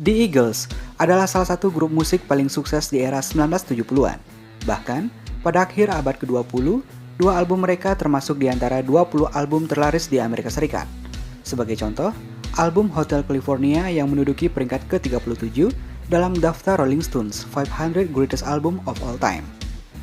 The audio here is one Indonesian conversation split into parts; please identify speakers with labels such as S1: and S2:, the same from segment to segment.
S1: The Eagles adalah salah satu grup musik paling sukses di era 1970-an. Bahkan, pada akhir abad ke-20, dua album mereka termasuk di antara 20 album terlaris di Amerika Serikat. Sebagai contoh, album Hotel California yang menduduki peringkat ke-37 dalam daftar Rolling Stones 500 Greatest Album of All Time.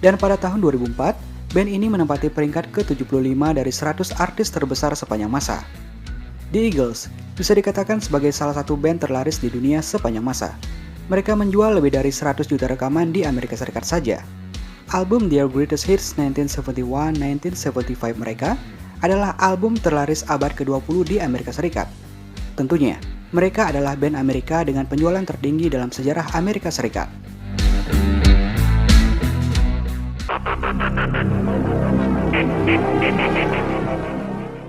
S1: Dan pada tahun 2004, band ini menempati peringkat ke-75 dari 100 artis terbesar sepanjang masa. The Eagles bisa dikatakan sebagai salah satu band terlaris di dunia sepanjang masa. Mereka menjual lebih dari 100 juta rekaman di Amerika Serikat saja. Album Their Greatest Hits 1971-1975 mereka adalah album terlaris abad ke-20 di Amerika Serikat. Tentunya, mereka adalah band Amerika dengan penjualan tertinggi dalam sejarah Amerika Serikat.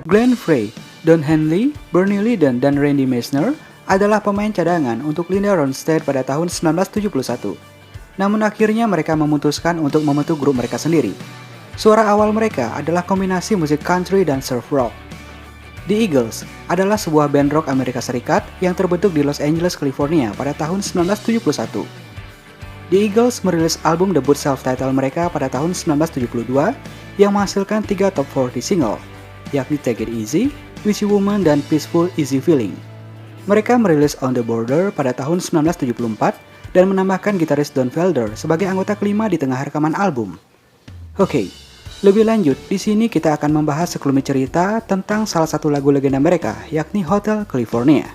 S1: Glenn Frey, Don Henley, Bernie Leadon, dan Randy Meisner adalah pemain cadangan untuk Linda Ronstadt pada tahun 1971. Namun akhirnya mereka memutuskan untuk membentuk grup mereka sendiri. Suara awal mereka adalah kombinasi musik country dan surf rock. The Eagles adalah sebuah band rock Amerika Serikat yang terbentuk di Los Angeles, California pada tahun 1971. The Eagles merilis album debut self-titled mereka pada tahun 1972 yang menghasilkan 3 top 40 single, yakni Take It Easy, Witchy Woman, dan Peaceful Easy Feeling. Mereka merilis On The Border pada tahun 1974 dan menambahkan gitaris Don Felder sebagai anggota kelima di tengah rekaman album. Oke, lebih lanjut, di sini kita akan membahas sekelumit cerita tentang salah satu lagu legenda mereka, yakni Hotel California.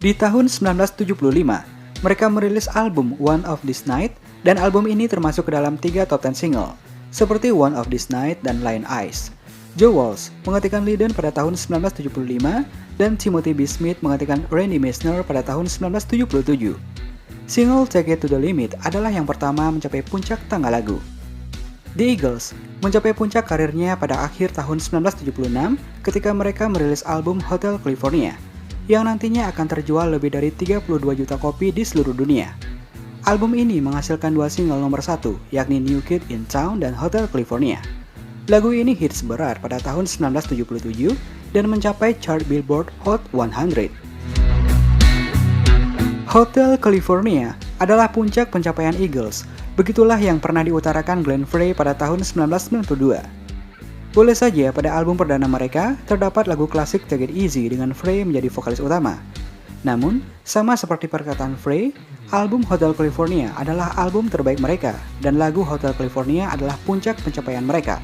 S1: Di tahun 1975, mereka merilis album One of This Night, dan album ini termasuk ke dalam 3 top 10 single, seperti One of This Night dan Lion Eyes. Joe Walsh menggantikan Leadon pada tahun 1975 dan Timothy B. Smith menggantikan Randy Meisner pada tahun 1977. Single Take It to the Limit adalah yang pertama mencapai puncak tangga lagu. The Eagles mencapai puncak karirnya pada akhir tahun 1976 ketika mereka merilis album Hotel California yang nantinya akan terjual lebih dari 32 juta kopi di seluruh dunia. Album ini menghasilkan 2 single nomor 1, yakni New Kid in Town dan Hotel California. Lagu ini hits berat pada tahun 1977 dan mencapai chart Billboard Hot 100. Hotel California adalah puncak pencapaian Eagles, begitulah yang pernah diutarakan Glenn Frey pada tahun 1992. Boleh saja pada album perdana mereka terdapat lagu klasik Take It Easy dengan Frey menjadi vokalis utama. Namun, sama seperti perkataan Frey, album Hotel California adalah album terbaik mereka dan lagu Hotel California adalah puncak pencapaian mereka.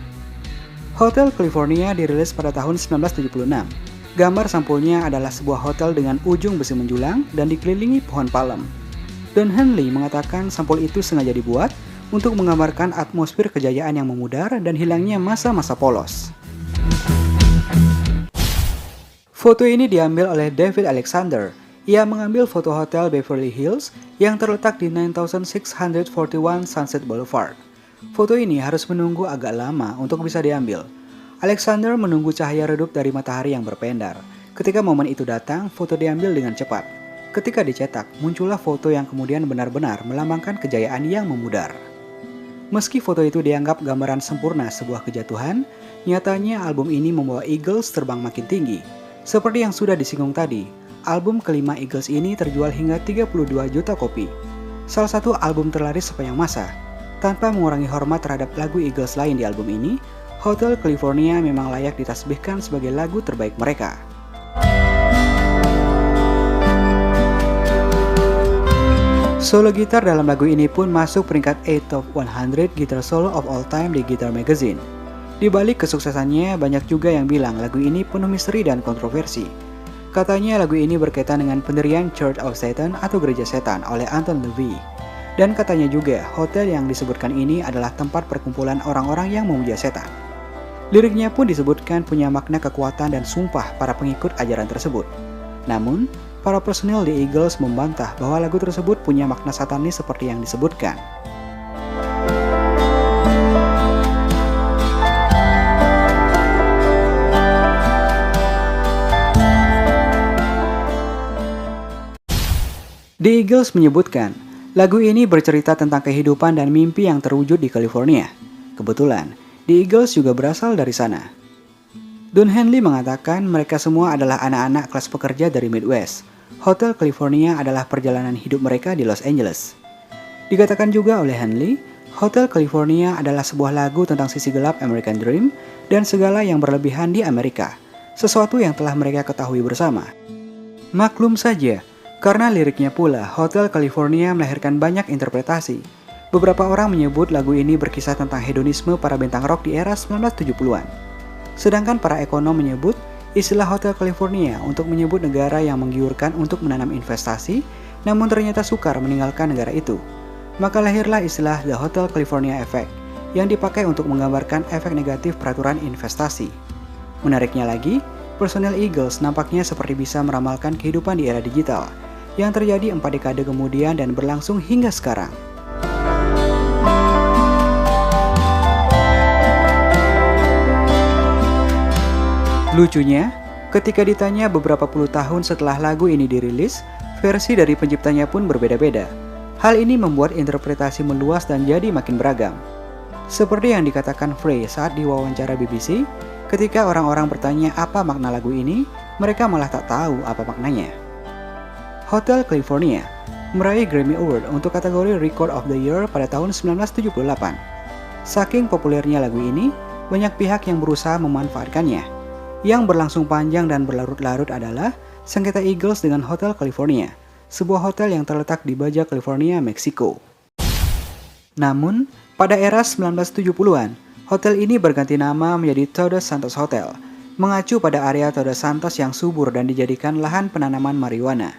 S1: Hotel California dirilis pada tahun 1976. Gambar sampulnya adalah sebuah hotel dengan ujung besi menjulang dan dikelilingi pohon palem. Don Henley mengatakan sampul itu sengaja dibuat untuk menggambarkan atmosfer kejayaan yang memudar dan hilangnya masa-masa polos. Foto ini diambil oleh David Alexander. Ia mengambil foto hotel Beverly Hills yang terletak di 9641 Sunset Boulevard. Foto ini harus menunggu agak lama untuk bisa diambil. Alexander menunggu cahaya redup dari matahari yang berpendar. Ketika momen itu datang, foto diambil dengan cepat. Ketika dicetak, muncullah foto yang kemudian benar-benar melambangkan kejayaan yang memudar. Meski foto itu dianggap gambaran sempurna sebuah kejatuhan, nyatanya album ini membawa Eagles terbang makin tinggi. Seperti yang sudah disinggung tadi, album kelima Eagles ini terjual hingga 32 juta kopi. Salah satu album terlaris sepanjang masa. Tanpa mengurangi hormat terhadap lagu Eagles lain di album ini, Hotel California memang layak ditasbihkan sebagai lagu terbaik mereka. Solo gitar dalam lagu ini pun masuk peringkat 8 Top 100 Guitar Solo of All Time di Guitar Magazine. Di balik kesuksesannya, banyak juga yang bilang lagu ini penuh misteri dan kontroversi. Katanya lagu ini berkaitan dengan pendirian Church of Satan atau Gereja Setan oleh Anton LaVey. Dan katanya juga, hotel yang disebutkan ini adalah tempat perkumpulan orang-orang yang memuja setan. Liriknya pun disebutkan punya makna kekuatan dan sumpah para pengikut ajaran tersebut. Namun, para personil The Eagles membantah bahwa lagu tersebut punya makna satanis seperti yang disebutkan. The Eagles menyebutkan, lagu ini bercerita tentang kehidupan dan mimpi yang terwujud di California. Kebetulan, The Eagles juga berasal dari sana. Don Henley mengatakan mereka semua adalah anak-anak kelas pekerja dari Midwest. Hotel California adalah perjalanan hidup mereka di Los Angeles. Dikatakan juga oleh Henley, Hotel California adalah sebuah lagu tentang sisi gelap American Dream dan segala yang berlebihan di Amerika, sesuatu yang telah mereka ketahui bersama. Maklum saja, karena liriknya pula, Hotel California melahirkan banyak interpretasi. Beberapa orang menyebut lagu ini berkisah tentang hedonisme para bintang rock di era 1970-an. Sedangkan para ekonom menyebut istilah Hotel California untuk menyebut negara yang menggiurkan untuk menanam investasi, namun ternyata sukar meninggalkan negara itu. Maka lahirlah istilah The Hotel California Effect, yang dipakai untuk menggambarkan efek negatif peraturan investasi. Menariknya lagi, personel Eagles nampaknya seperti bisa meramalkan kehidupan di era digital, yang terjadi 4 dekade kemudian dan berlangsung hingga sekarang. Lucunya, ketika ditanya beberapa puluh tahun setelah lagu ini dirilis, versi dari penciptanya pun berbeda-beda. Hal ini membuat interpretasi meluas dan jadi makin beragam. Seperti yang dikatakan Frey saat diwawancara BBC, ketika orang-orang bertanya apa makna lagu ini, mereka malah tak tahu apa maknanya. Hotel California meraih Grammy Award untuk kategori Record of the Year pada tahun 1978. Saking populernya lagu ini, banyak pihak yang berusaha memanfaatkannya. Yang berlangsung panjang dan berlarut-larut adalah sengketa Eagles dengan Hotel California, sebuah hotel yang terletak di Baja California, Meksiko. Namun, pada era 1970-an, hotel ini berganti nama menjadi Todos Santos Hotel, mengacu pada area Todos Santos yang subur dan dijadikan lahan penanaman marijuana.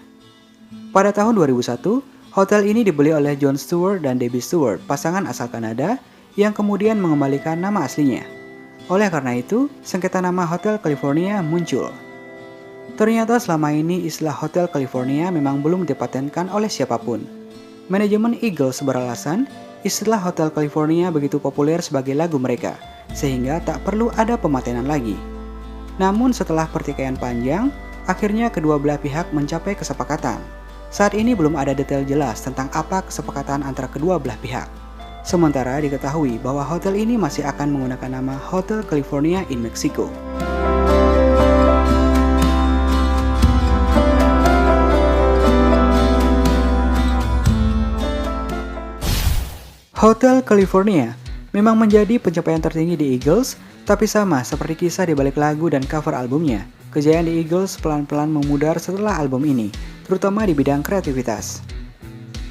S1: Pada tahun 2001, hotel ini dibeli oleh Jon Stewart dan Debbie Stewart, pasangan asal Kanada, yang kemudian mengembalikan nama aslinya. Oleh karena itu, sengketa nama Hotel California muncul. Ternyata selama ini istilah Hotel California memang belum dipatenkan oleh siapapun. Manajemen Eagles beralasan, istilah Hotel California begitu populer sebagai lagu mereka, sehingga tak perlu ada pematenan lagi. Namun setelah pertikaian panjang, akhirnya kedua belah pihak mencapai kesepakatan. Saat ini belum ada detail jelas tentang apa kesepakatan antara kedua belah pihak. Sementara diketahui bahwa hotel ini masih akan menggunakan nama Hotel California in Mexico. Hotel California memang menjadi pencapaian tertinggi di Eagles, tapi sama seperti kisah di balik lagu dan cover albumnya, kejayaan di Eagles pelan-pelan memudar setelah album ini, terutama di bidang kreativitas.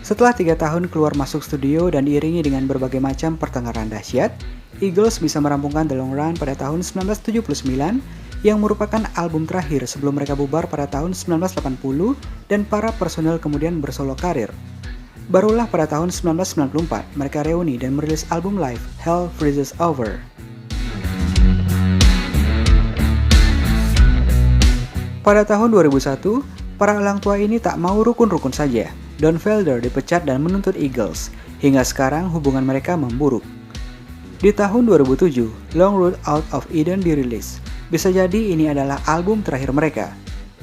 S1: Setelah 3 tahun keluar masuk studio dan diiringi dengan berbagai macam pertengkaran dahsyat, Eagles bisa merampungkan The Long Run pada tahun 1979 yang merupakan album terakhir sebelum mereka bubar pada tahun 1980 dan para personel kemudian bersolo karir. Barulah pada tahun 1994 mereka reuni dan merilis album live Hell Freezes Over. Pada tahun 2001, para orang tua ini tak mau rukun-rukun saja. Don Felder dipecat dan menuntut Eagles. Hingga sekarang hubungan mereka memburuk. Di tahun 2007, Long Road Out of Eden dirilis. Bisa jadi ini adalah album terakhir mereka.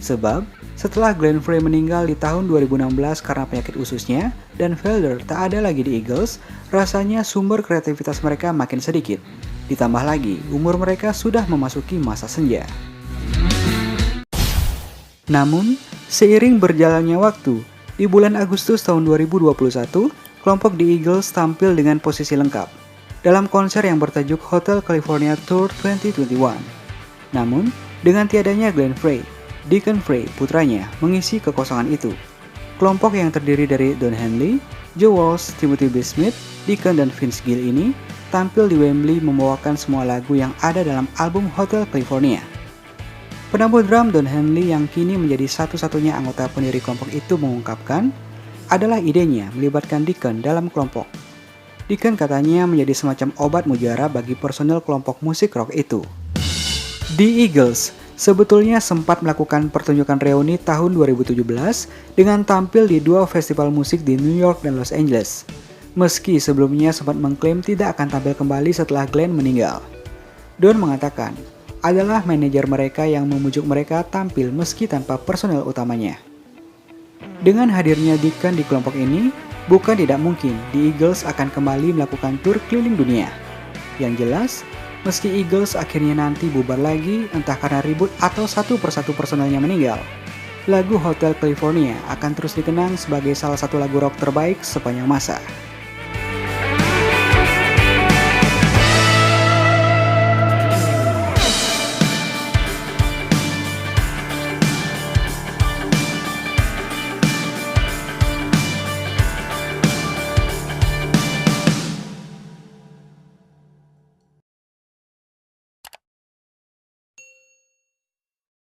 S1: Sebab, setelah Glenn Frey meninggal di tahun 2016 karena penyakit ususnya, dan Felder tak ada lagi di Eagles, rasanya sumber kreativitas mereka makin sedikit. Ditambah lagi, umur mereka sudah memasuki masa senja. Namun, seiring berjalannya waktu, di bulan Agustus tahun 2021, kelompok The Eagles tampil dengan posisi lengkap dalam konser yang bertajuk Hotel California Tour 2021. Namun, dengan tiadanya Glenn Frey, Deacon Frey, putranya, mengisi kekosongan itu. Kelompok yang terdiri dari Don Henley, Joe Walsh, Timothy B. Smith, Deacon dan Vince Gill ini tampil di Wembley membawakan semua lagu yang ada dalam album Hotel California. Penabuh drum Don Henley yang kini menjadi satu-satunya anggota pendiri kelompok itu mengungkapkan, adalah idenya melibatkan Deacon dalam kelompok. Deacon katanya menjadi semacam obat mujarab bagi personel kelompok musik rock itu. The Eagles sebetulnya sempat melakukan pertunjukan reuni tahun 2017 dengan tampil di 2 festival musik di New York dan Los Angeles. Meski sebelumnya sempat mengklaim tidak akan tampil kembali setelah Glenn meninggal. Don mengatakan, adalah manajer mereka yang memujuk mereka tampil meski tanpa personel utamanya. Dengan hadirnya Deacon di kelompok ini, bukan tidak mungkin The Eagles akan kembali melakukan tur keliling dunia. Yang jelas, Meski Eagles akhirnya nanti bubar lagi, entah karena ribut atau satu persatu personelnya meninggal, lagu Hotel California akan terus dikenang sebagai salah satu lagu rock terbaik sepanjang masa.